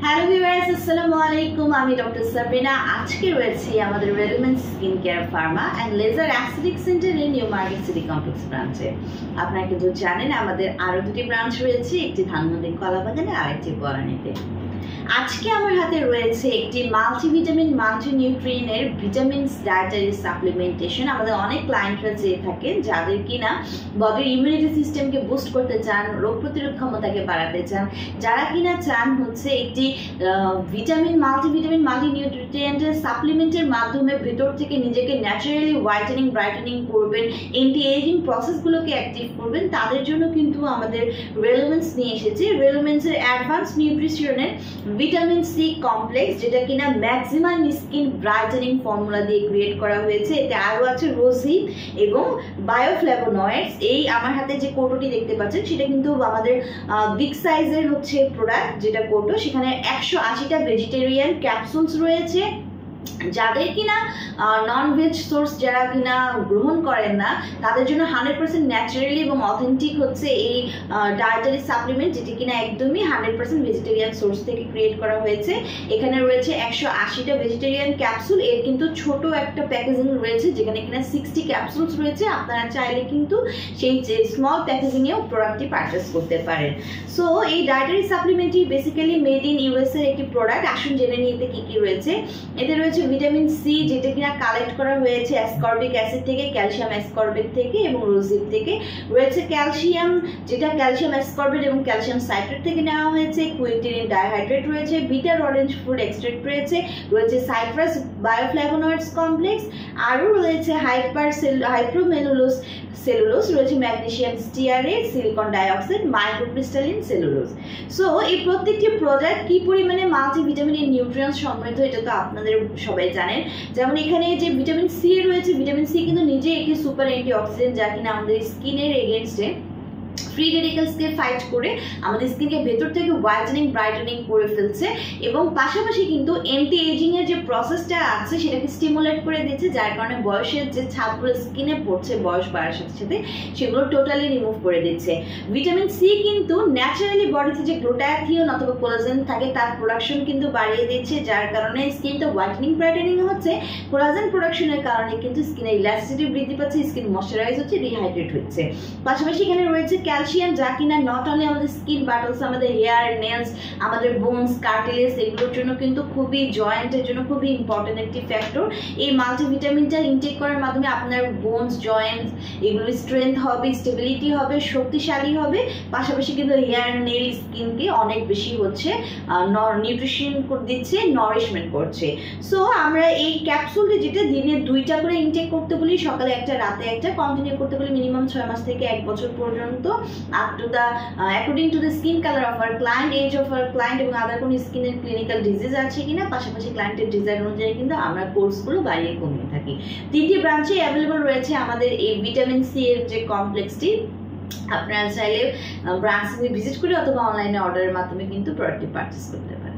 Hello viewers, আসসালামু আলাইকুম। আমি ডক্টর সাবরিনা। আজকে রয়েছি আমাদের রেলমেন্ট skin care pharma and laser aesthetic সেন্টারের নিউ মার্কেট সিটি কমপ্লেক্স ব্রাঞ্চে। আপনারা কিন্তু জানেন আমাদের আরও দুটি ব্রাঞ্চ রয়েছে, একটি ধানমন্ডি কলাবাগানে আর একটি বনানীতে। আজকে আমার হাতে রয়েছে একটি মাল্টিভিটামিন মাল্টিনিউট্রিয়েন্টের ভিটামিনস ডায়েটারি সাপ্লিমেন্টেশন। আমাদের অনেক ক্লায়েন্টরা চেয়ে থাকেন যাদের কিনা বডির ইমিউনিটি সিস্টেমকে বুস্ট করতে চান, রোগ প্রতিরোধ ক্ষমতাকে বাড়াতে চান, যারা কিনা চান হচ্ছে একটি মাল্টিভিটামিন মাল্টিনিউট্রিয়েন্টের সাপ্লিমেন্টের মাধ্যমে ভেতর থেকে নিজেকে ন্যাচারালি হোয়াইটেনিং ব্রাইটেনিং করবেন, এন্টি এজিং প্রসেসগুলোকে অ্যাক্টিভ করবেন, তাদের জন্য কিন্তু আমাদের রেলমেন্টস নিয়ে এসেছে। রেলমেন্টসের অ্যাডভান্স নিউট্রিশনের ভিটামিন সি কমপ্লেক্স, যেটা কিনা ম্যাক্সিমাম স্কিন ব্রাইটেনিং ফর্মুলা দিয়ে ক্রিয়েট করা হয়েছে। এতে আরও আছে রোজিন এবং বায়োফ্ল্যাভোনয়েডস। এই আমার হাতে যে কৌটোটি দেখতে পাচ্ছেন সেটা কিন্তু আমাদের বিগ সাইজের হচ্ছে প্রোডাক্ট, যেটা কৌটো, সেখানে 180টা ভেজিটেরিয়ান ক্যাপসুলস রয়েছে। যাদের কিনা নন ভেজ সোর্স যারা কিনা গ্রহণ করেন না, তাদের জন্য 100% ন্যাচারালি এবং অথেন্টিক হচ্ছে এই ডায়েটারি সাপ্লিমেন্ট, যেটি কিনা একদমই 100% ভেজিটেরিয়ান সোর্স থেকে ক্রিয়েট করা হয়েছে। এখানে রয়েছে 180টা ভেজিটেরিয়ান ক্যাপসুল। এর কিন্তু ছোট একটা প্যাকেজিং রয়েছে যেখানে কিনা 60 ক্যাপসুলস রয়েছে। আপনারা চাইলে কিন্তু সেই স্মল প্যাকেজিংয়েও প্রোডাক্টটি পারচেস করতে পারেন। সো এই ডায়েটারি সাপ্লিমেন্টটি বেসিক্যালি মেড ইন ইউএস এর একটি প্রোডাক্ট। আসুন জেনে নিই এতে কি কি রয়েছে। এতে রয়েছে ভিটামিন সি, যেটা কিনা কালেক্ট করা হয়েছে অ্যাসকর্বিক অ্যাসিড থেকে, ক্যালসিয়াম অ্যাসকর্বেট থেকে এবং রোজিন থেকে। রয়েছে ক্যালসিয়াম, যেটা ক্যালসিয়াম অ্যাসকর্বেট এবং ক্যালসিয়াম সাইট্রেট থেকে নেওয়া হয়েছে। কুইটিনিন ডাইহাইড্রেট রয়েছে, বিটার অরেঞ্জ ফ্রুট এক্সট্রাক্ট রয়েছে সাইট্রাস বায়োফ্ল্যাভোনয়েডস কমপ্লেক্স, আরও রয়েছে হাইপ্রোমেনুলোস সেলুলোজ, রয়েছে magnesium stearate, silicon dioxide, microcrystalline cellulose. So এই প্রত্যেকটি প্রোডাক্ট কি পরিমাণে মাল্টিভিটামিন এর নিউট্রিয়েন্টস সমৃদ্ধ এটা তো আপনাদের সবাই জানেন। যেমন এখানে যে ভিটামিন সি রয়েছে, ভিটামিন সি কিন্তু নিজে একটি সুপার অ্যান্টিঅক্সিডেন্ট, যা কিনা আমাদের স্কিনের এগেনস্টে ফ্রি রেডিক্যালসকে ফাইট করে আমাদের স্কিনকে ভেতর থেকে হোয়াইটেনিং ব্রাইটেনিং করে ফেলছে এবং পাশাপাশি কিন্তু এন্টি এজিং এর যে প্রসেসটা আছে সেটাকে স্টিমুলেট করে দিচ্ছে, যার কারণে বয়সের যে ছাপগুলো স্কিনে পড়ছে বয়স বাড়ার সাথে সাথে সেগুলো টোটালি রিমুভ করে দিচ্ছে। ভিটামিন সি কিন্তু ন্যাচারালি বডিতে যে গ্লুটাথিয়ন অথবা কোলাজেন থাকে তার প্রোডাকশন কিন্তু বাড়িয়ে দিচ্ছে, যার কারণে স্কিনটা হোয়াইটেনিং ব্রাইটেনিং হচ্ছে। কোলাজেন প্রোডাকশনের কারণে কিন্তু স্কিনের ইলাস্টিসিটি বৃদ্ধি পাচ্ছে, স্কিন ময়শ্চারাইজ হচ্ছে, রিহাইড্রেট হচ্ছে। পাশাপাশি এখানে রয়েছে ক্যালসিয়াম, যা কিনা নট অনলি আমাদের স্কিন বাট অলসো আমাদের হেয়ার, নেলস, আমাদের বোনস, কার্টিলেজ এগুলোর জন্য কিন্তু খুবই, জয়েন্টের জন্য খুবই ইম্পর্টেন্ট একটি ফ্যাক্টর। এই মাল্টিভিটামিনটা ইনটেক করার মাধ্যমে আপনার বোনস, জয়েন্টস এগুলো স্ট্রেংথ হবে, স্টেবিলিটি হবে, শক্তিশালী হবে। পাশাপাশি কিন্তু হেয়ার, নেল, স্কিনকে অনেক বেশি হচ্ছে নিউট্রিশন দিচ্ছে, নারিশমেন্ট করছে। সো আমরা এই ক্যাপসুলটি যেটা দিনে 2টা করে ইনটেক করতে বলি, সকালে একটা রাতে একটা, কন্টিনিউ করতে বলি মিনিমাম 6 মাস থেকে 1 বছর পর্যন্ত, up to the according to the skin color of our client, age of our client এবং আদার কোনো স্কিনের ক্লিনিক্যাল ডিজিজ আছে কিনা, পাশাপাশি ক্লায়েন্টের ডিজাইন অনুযায়ী কিন্তু আমরা কোর্সগুলো বাড়িয়ে কমিয়ে থাকি। 3টি ব্রাঞ্চে অ্যাভেলেবল রয়েছে আমাদের এই ভিটামিন সি এর যে কমপ্লেক্সটি। আপনারা চাইলে ব্রাঞ্চে ভিজিট করে অথবা অনলাইনে অর্ডারের মাধ্যমে কিন্তু প্রোডাক্টটি পারচেস করতে পারেন।